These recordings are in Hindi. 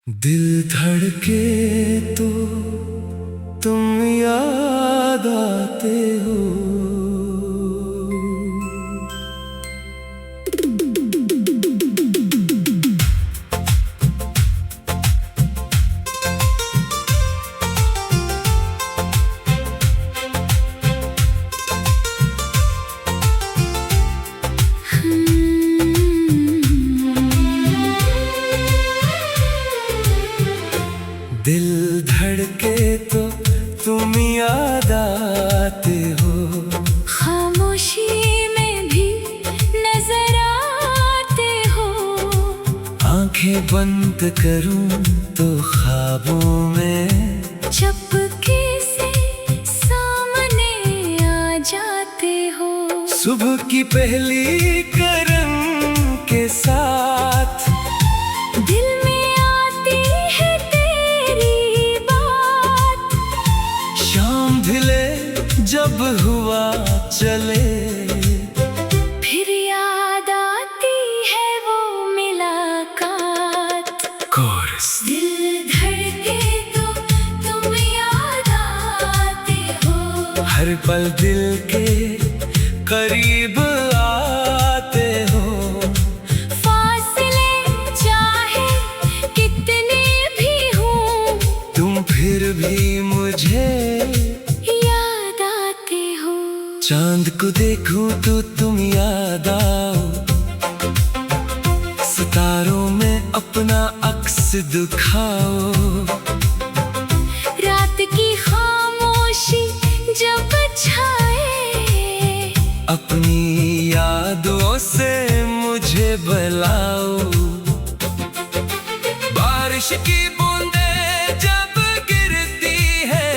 दिल धड़के तो तुम याद आते हो। दिल धड़के तो तुम याद आते हो। खामोशी में भी नजर आते हो। आंखें बंद करूं तो ख्वाबों में चपके से सामने आ जाते हो। सुबह की पहली किरण के साथ दिल में आती है तेरी बात। शाम ढले जब हुआ चले, फिर याद आती है वो मुलाकात। कोरस। दिल धड़के तो तुम याद आते हो। हर पल दिल के करीब आते हो। फासले चाहे कितने भी हों, तुम फिर भी मुझे याद आते हो। चांद को देखूं तो तुम याद आओ। सितारों में अपना अक्स दिखाओ। रात की खामोशी जब छाए, अपनी यादों से मुझे बुलाओ। बारिश की बूंदें जब गिरती है,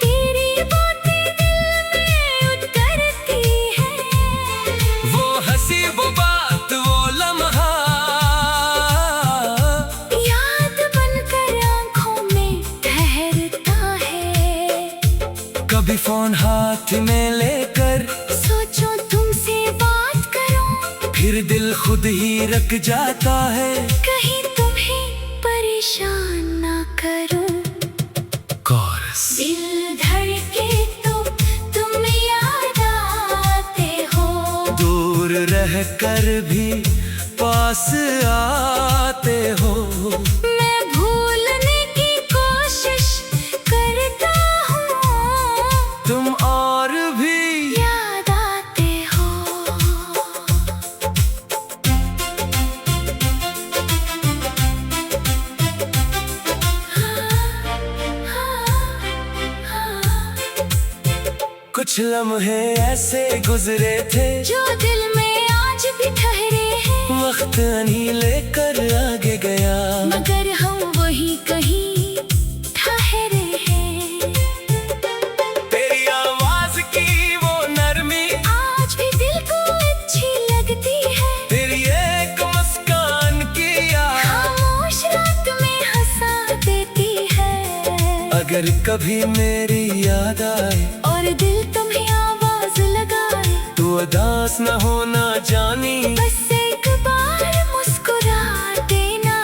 तेरी बातें दिल में उतरती है। वो हंसी वो बात वो लम्हा याद बनकर आंखों में ठहरता है। कभी फोन हाथ में लेकर सोचो तुमसे बात करूं, फिर दिल खुद ही रख जाता है। कहीं तुम्हें परेशान ना करूं। कोरस। दिल धड़के तो तुम याद आते हो। दूर रह कर भी पास आते हो। मैं भूलने की कोशिश करता हूँ, तुम और भी याद आते हो। कुछ लम्हे ऐसे गुजरे थे, जो दिल में आज भी ठहरे हैं। वक्त नहीं लेकर आगे गया, मगर हम वही कहीं ठहरे हैं। तेरी आवाज की वो नरमी आज भी दिल को अच्छी लगती है। तेरी एक मुस्कान की याद खामोश रात में हंसा देती है। अगर कभी मेरी याद आए और दिल तुम्हें आवाज लगाए, तो उदास न होना जानी। बस एक बार मुस्कुरा देना।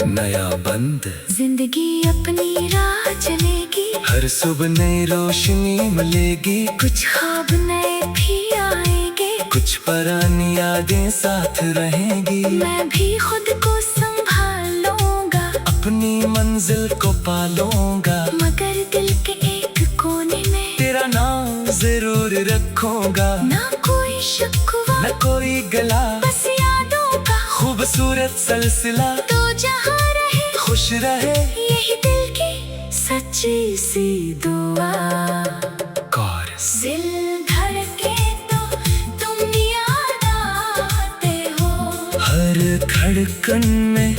नया बंद जिंदगी अपनी राह चलेगी, हर सुबह नई रोशनी मिलेगी। कुछ ख्वाब नए भी आएंगे, कुछ पुरानी यादें साथ रहेंगी। मैं भी खुद को संभाल लूंगा, अपनी मंजिल को पालूंगा। मगर दिल के एक कोने में तेरा नाम जरूर रखूंगा। ना कोई शिकवा न कोई गला, बस यादों का खूबसूरत सिलसिला। तो जहाँ रहे खुश रहे, यही दिल की सच्ची सी दुआ। कोरस। दिल धड़के तो तुम याद आते हो। हर धड़कन में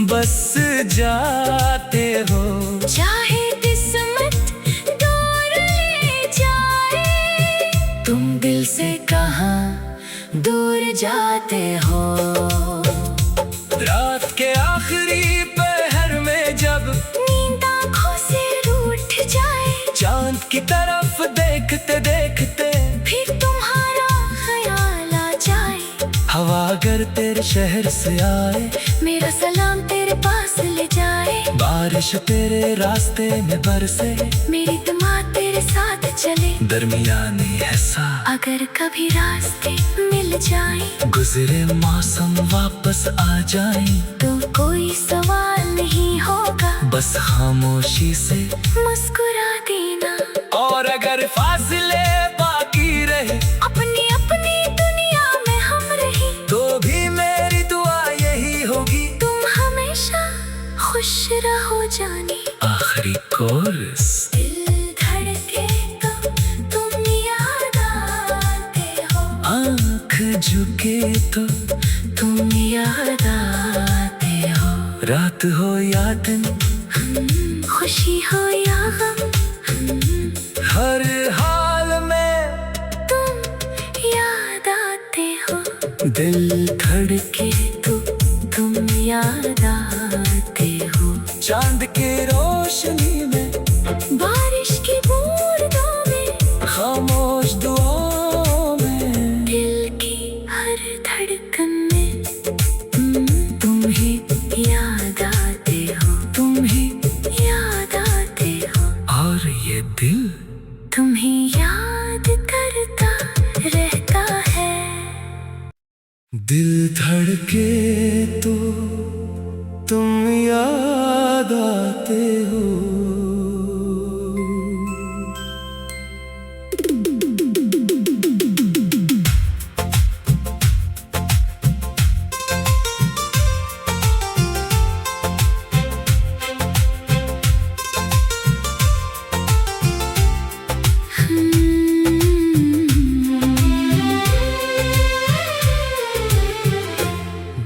बस जाते हो। चाहे किस्मत दूर ले जाए, तुम दिल से कहाँ दूर जाते हो। रात के आखिरी पहर में जब नींद आँखों से रूठ जाए, चांद की तरफ देखते देखते फिर तुम्हारा ख्याल आ जाए। हवा अगर तेरे शहर से आए, मेरा सलाम तेरे तेरे पास ले जाए। बारिश तेरे रास्ते में बरसे, मेरी तमा तेरे साथ चले। दरमियाने ऐसा अगर कभी रास्ते मिल जाए, गुजरे मौसम वापस आ जाए, तो कोई सवाल नहीं होगा, बस खामोशी से मुस्कुरा देना। और अगर फासले बाकी रहे, अपनी अपनी दुनिया में हम रहे, तो भी मेरी दुआ यही होगी, तुम हमेशा खुश रहो जाने। आखिरी कोरस। दिल धड़के तो तुम याद आते हो, आँख झुके तो तुम याद आते हो। रात हो या दिन, खुशी हो या गम, हर हाल में तुम याद आते हो। दिल धड़के तो तुम याद आते हो। चांद के रोशनी में, बारिश की बूंदों में, खामोश दुआओं में, दिल की हर धड़कन में तुम ही याद आते हो, तुम ही याद आते हो। और ये दिल तुम ही याद करता रहता है। दिल धड़के तो तुम याद आते हो।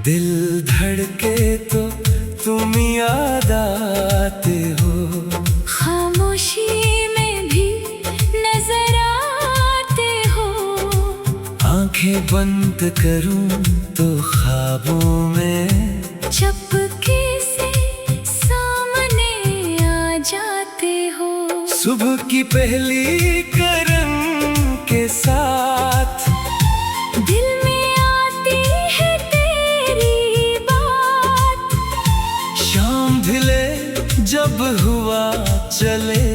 दिल धड़के तो तुम याद आते हो। खामोशी में भी नजर आते हो। आंखें बंद करूं तो ख्वाबों में चपके से सामने आ जाते हो। सुबह की पहली किरण के साथ दिल में आती है तेरी बात। शाम ढले जब हुआ चले,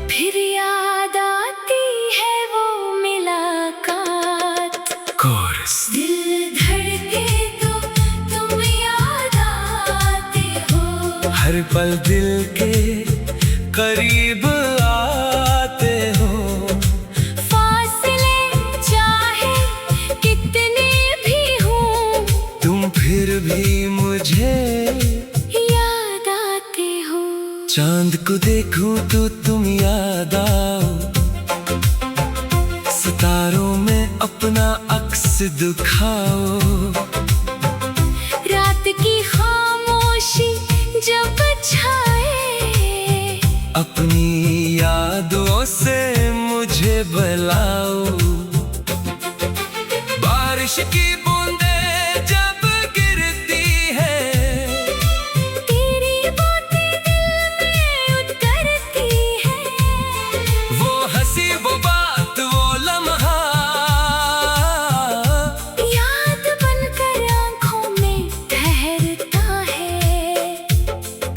फिर याद आती है वो मुलाकात। कोरस। दिल धड़के तो तुम याद आते हो। हर पल दिल के करीब आते हो। फासले चाहे कितने भी हों, तुम फिर भी मुझे याद आते हो। चांद को देखूं तो तुम याद आओ। सितारों में अपना अक्स दिखाओ। रात की खामोशी जब छाए, अपनी यादों से मुझे बुलाओ। बारिश की बूंदें जब गिरती है, तेरी बातें दिल में उतरती है। वो हंसी वो बात वो लम्हा याद बनकर आंखों में ठहरता है।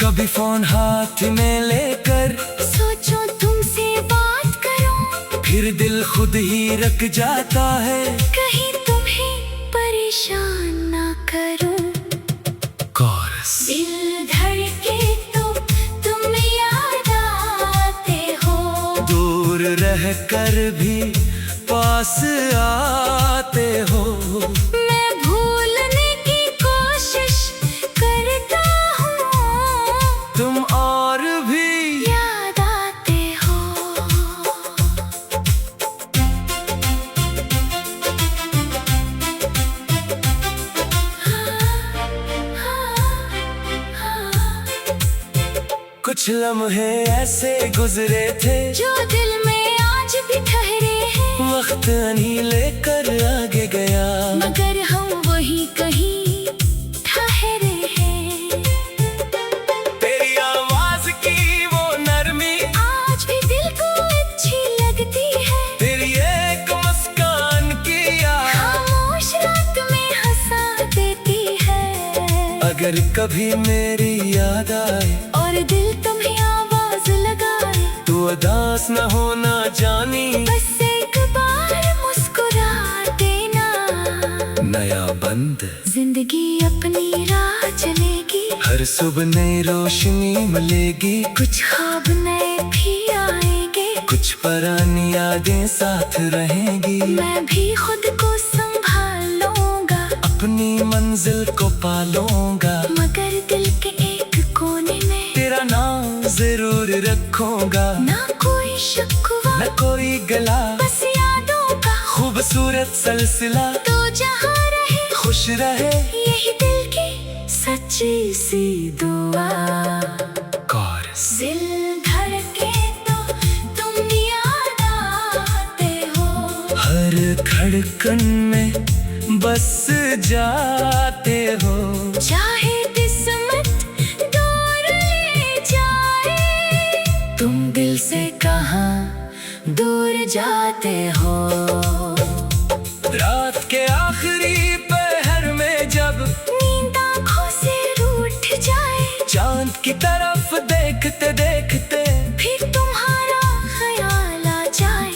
कभी फोन हाथ में लेकर सोचो तुमसे बात करूं, फिर दिल खुद ही रख जाता है। कहीं तुम्हें परेशान ना करूं। कोरस। दिल धड़के तो तुम याद आते हो। दूर रह कर भी पास आते हो। मैं भूलने की कोशिश करता हूँ, तुम और भी याद आते हो। कुछ लम्हे ऐसे गुजरे थे, जो दिल में आज भी ठहरे हैं। वक्त नहीं लेकर आगे गया, मगर हम वही कहीं ठहरे हैं। तेरी आवाज की वो नरमी आज भी दिल को अच्छी लगती है। तेरी एक मुस्कान की याद खामोश रात में हंसा देती है। अगर अगर कभी मेरी याद आए और दिल तुम्हें आवाज लगाए, तो उदास न होना जानी, बस एक बार मुस्कुरा देना। नया बंद जिंदगी अपनी राह चलेगी, हर सुबह नई रोशनी मिलेगी, कुछ ख्वाब नए भी आएंगे, कुछ पुरानी यादें साथ रहेंगी। मैं भी खुद को संभालूंगा, अपनी मंजिल को पालूंगा, मगर दिल के एक कोने में तेरा नाम जरूर रखूंगा। ना कोई शिकवा, न कोई गला, बस यादों का खूबसूरत सिलसिला, तो जहाँ रहे खुश रहे, यही दिल की सच्ची सी दुआ। कोरस। दिल धड़के तो तुम याद आते हो, हर धड़कन में बस जाते हो, चाहे किस्मत दूर ले जाए, तुम दिल से कहाँ दूर जाते हो। रात के आखिरी पहर में जब नींद आँखों से रूठ जाए, चांद की तरफ देखते देखते फिर तुम्हारा ख्याल आ जाए,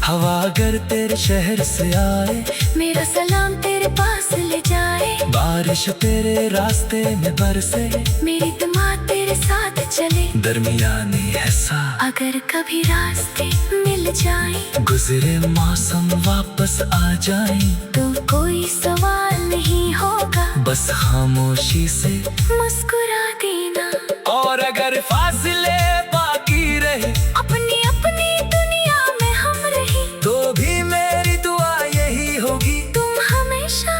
हवा अगर तेरे शहर से आए, मेरा सलाम तेरे पास ले जाए, बारिश तेरे रास्ते में बरसे, मेरी दुआ तेरे साथ चले, दरमियानी ऐसा अगर कभी रास्ते मिल जाए, गुजरे मौसम वापस आ जाए, तो कोई सवाल नहीं होगा, बस खामोशी से मुस्कुरा देना। और अगर फासले बाकी रहे, अपनी अपनी दुनिया में हम रहे, तो भी मेरी दुआ यही होगी, तुम हमेशा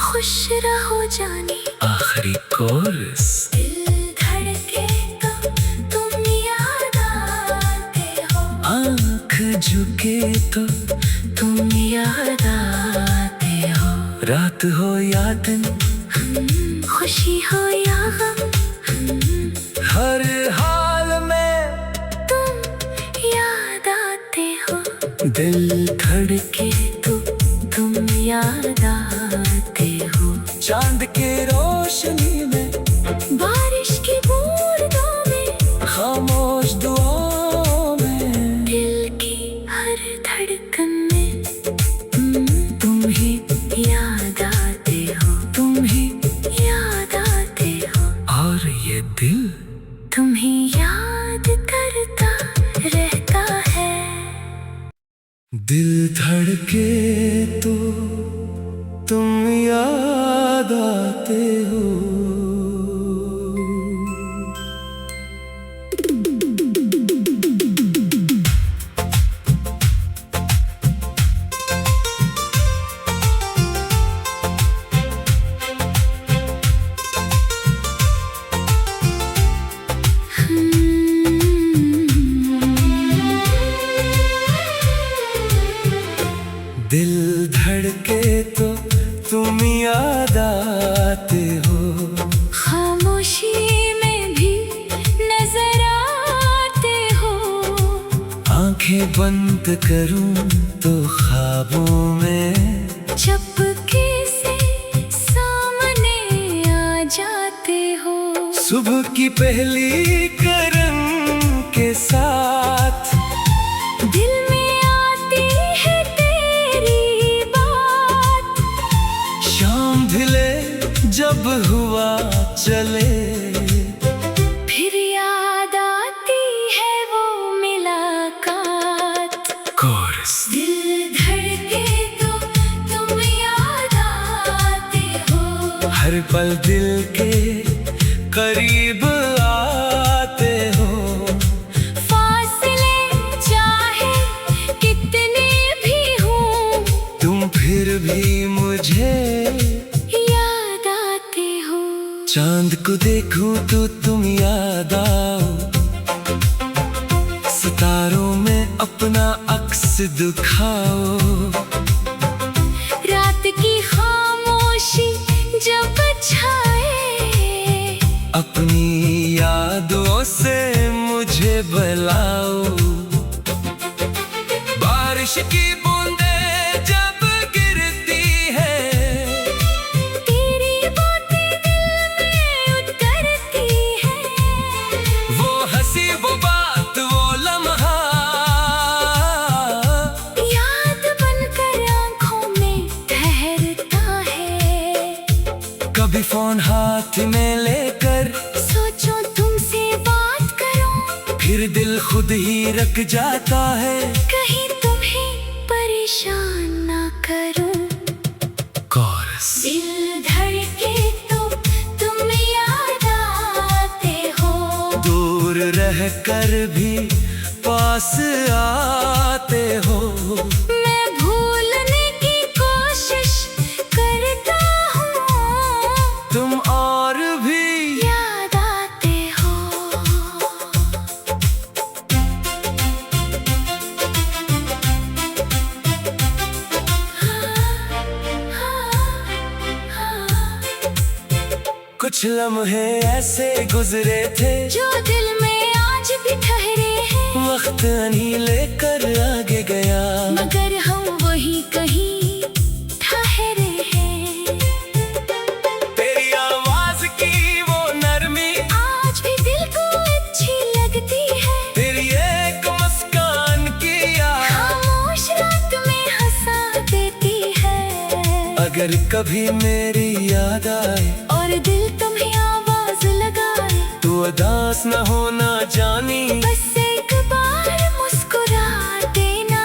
खुश रहो जानी। आखिरी कोरस। दिल धड़के तो तुम याद आते हो, आँख झुके तो तुम याद आते हो, रात हो या दिन, खुशी हो या गम, हर हाल में तुम याद आते हो। दिल धड़के तो तुम याद आते हो, चांद की रोशनी में, बारिश की बूंदों में, खामोश दुआओं में, दिल की हर धड़कन में, तुम ही याद आते हो, तुम ही याद आते हो, और ये दिल तुम ही याद करता रहता है। दिल धड़के तो तुम याद आते हो। दिल धड़के तो तुम याद आते हो, खामोशी में भी नजर आते हो, आंखें बंद करूं तो ख्वाबों में, चपके से सामने आ जाते हो, सुबह की पहली किरण के साथ, दिल में आती है तेरी बात, शाम ढले जब हुआ चले, फिर याद आती है वो मुलाकात। कोरस। दिल धड़के तो तुम याद आते हो, हर पल दिल के करीब आते हो, फासले चाहे कितने भी हों, तुम फिर भी मुझे याद आते हो। चांद को देखूं तो तुम याद आओ, सितारों में अपना अक्स दिखाओ, रात की खामोशी जब छाए, अपनी यादों से मुझे बुलाओ, बारिश की बूंदें जब गिरती है, तेरी बातें दिल में हाथ में लेकर सोचो तुमसे बात करूं, फिर दिल खुद ही रक जाता है। कहीं तुम्हें परेशान ना करूं। कोरस। दिल धड़के तो तुम याद आते हो, दूर रह कर भी पास आते हो। मैं भूलने की कोशिश करता हूँ, तुम और भी याद आते हो। कुछ लम्हे ऐसे गुजरे थे जो दिल में आज भी ठहरे हैं, वक्त नहीं लेकर आगे गया, मगर हम वही कहीं ठहरे हैं। तेरी आवाज की वो नरमी आज भी दिल को अच्छी लगती है, तेरी एक मुस्कान की याद खामोश रात में हंसा देती है। अगर कभी मेरी याद आए और दिल तुम्हें आवाज लगाए, तो उदास न होना जानी, बस एक बार मुस्कुरा देना।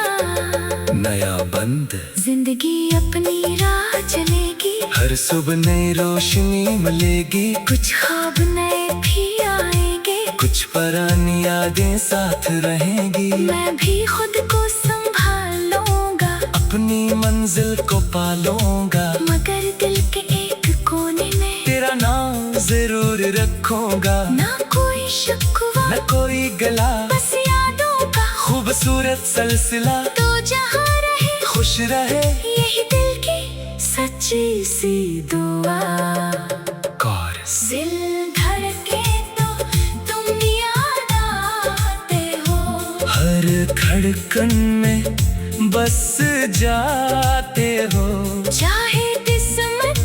नया बंद जिंदगी अपनी राह चलेगी, हर सुबह नई रोशनी मिलेगी। कुछ ख्वाब नए भी आएंगे, कुछ पुरानी यादें साथ रहेंगी। मैं भी खुद को संभालूंगा, अपनी मंजिल को पालूंगा, मगर दिल के एक कोने में तेरा नाम जरूर रखूंगा। ना कोई शिकवा, न कोई गला, बस यादों का खूबसूरत सिलसिला। तो जहाँ रहे खुश रहे, यही दिल की सच्ची सी दुआ। कोरस। दिल धड़के तो तुम याद आते हो, हर धड़कन में बस जाते हो। चाहे किस्मत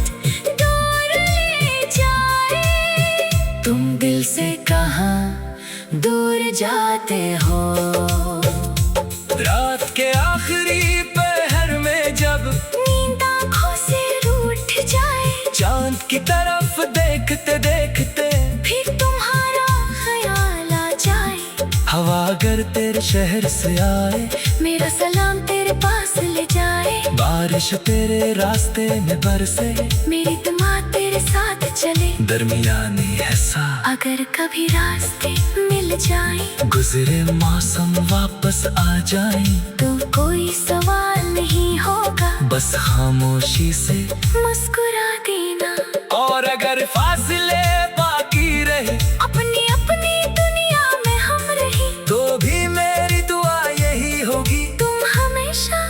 दूर ले जाए, तुम दिल से कहाँ दूर जाते हो। रात के आखिरी पहर में जब नींद आँखों से रूठ जाए, चांद की तरफ देखते देखते फिर तुम्हारा ख्याल आ जाए, हवा अगर तेरे शहर से आए, मेरा सलाम तेरे पास ले जाए। बारिश तेरे रास्ते में बरसे, मेरी दुआ तेरे साथ चले, दरमियानी ऐसा अगर कभी रास्ते मिल जाए, गुजरे मौसम वापस आ जाए, तो कोई सवाल नहीं होगा, बस खामोशी से मुस्कुरा देना। और अगर फासले बाकी रहे, अपनी अपनी दुनिया में हम रहे, तो भी मेरी दुआ यही होगी, तुम हमेशा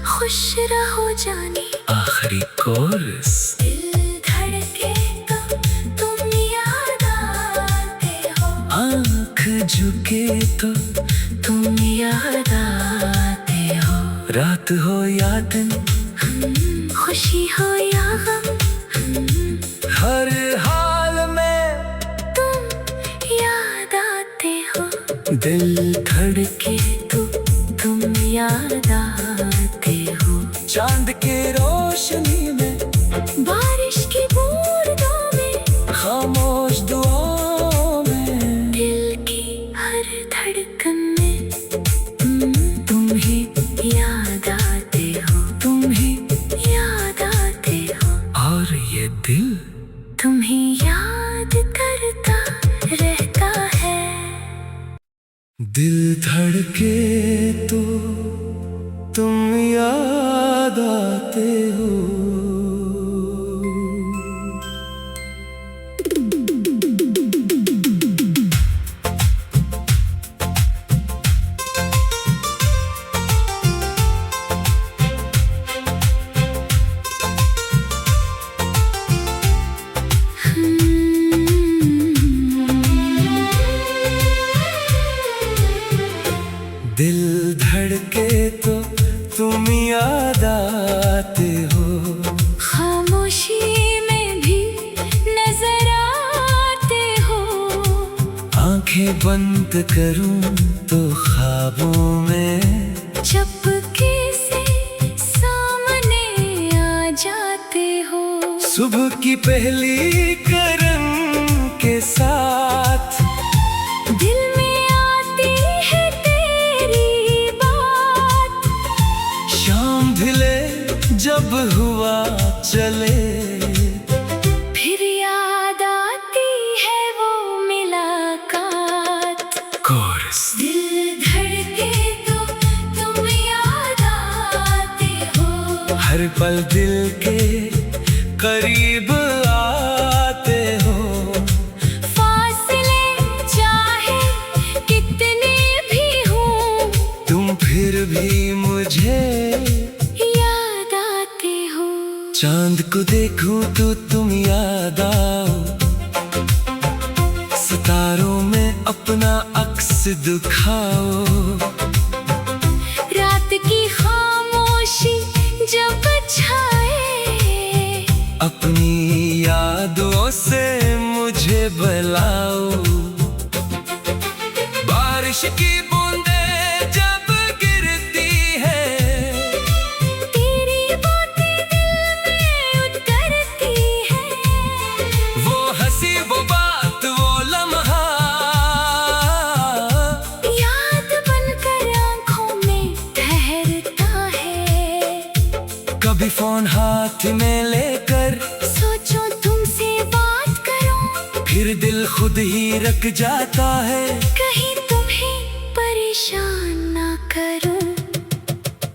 खुश रहो जानी। आखिरी कोरस। दिल धड़के तो तुम याद आते हो, आँख झुके तो तुम याद आते हो। रात हो या दिन, खुशी हो या गम, हर हाल में तुम याद आते हो। दिल धड़के तो तुम याद आते हो, चांद के रोशनी में, बारिश की बूंदों में, खामोश दुआओं में, दिल की हर धड़कन में तुम ही याद आते हो, तुम ही याद आते हो। और ये दिल तुम्हें याद करता रहता है। दिल धड़के तो तुम याद आते हो। दिल धड़के तो तुम याद आते हो, खामोशी में भी नजर आते हो, आंखें बंद करूं तो ख्वाबों में चपके से सामने आ जाते हो। सुबह की पहली कर कोरस। दिल धड़के तो तुम याद आते हो, हर पल दिल के करीब आते हो। फासले चाहे कितने भी हों, तुम फिर भी मुझे याद आते हो। चांद को देखूं तो तुम याद आओ, सितारों में अपना अक्स दिखाओ। रात की खामोशी जब छाए, अपनी यादों से मुझे बुलाओ। बारिश की बूंदें जब गिरती है, तेरी बातें दिल में उतरती है। वो हंसी वो बात वो लम्हा याद बनकर आँखों में ठहरता है। कभी फोन हाथ में लेकर सोचो तुमसे बात करूं, फिर दिल खुद ही रख जाता है। कहीं तुम्हें परेशान ना करूं।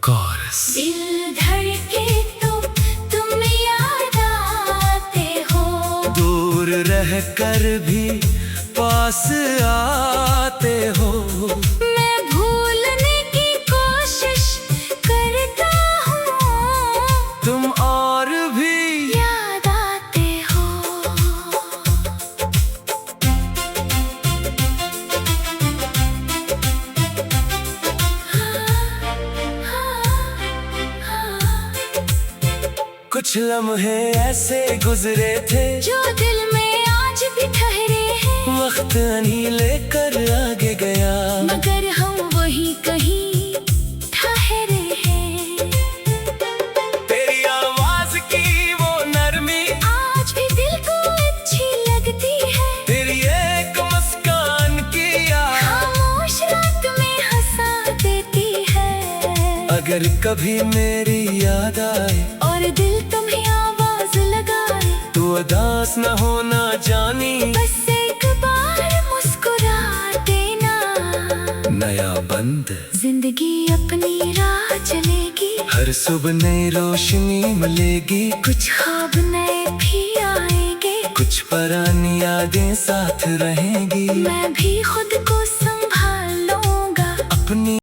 कोरस। दिल धड़के तो तुम याद आते हो, दूर रह कर भी पास आते हो। मैं भूलने की कोशिश करता हूँ, तुम और भी याद आते हो। कुछ लम्हे ऐसे गुजरे थे, जो दिल में आज भी ठहरे हैं। वक्त नहीं लेकर आगे गया, मगर हम वही कहीं ठहरे हैं। तेरी आवाज की वो नरमी आज भी दिल को अच्छी लगती है। तेरी एक मुस्कान की याद खामोश रात में हंसा देती है। अगर कभी मेरी याद आए और दिल तुम्हें आवाज लगाए, तो उदास न होना जानी। बस एक बार मुस्कुरा देना। नया बंद जिंदगी अपनी राह चलेगी, हर सुबह नई रोशनी मिलेगी। कुछ ख्वाब नए भी आएंगे। कुछ पुरानी यादें साथ रहेंगी। मैं भी खुद को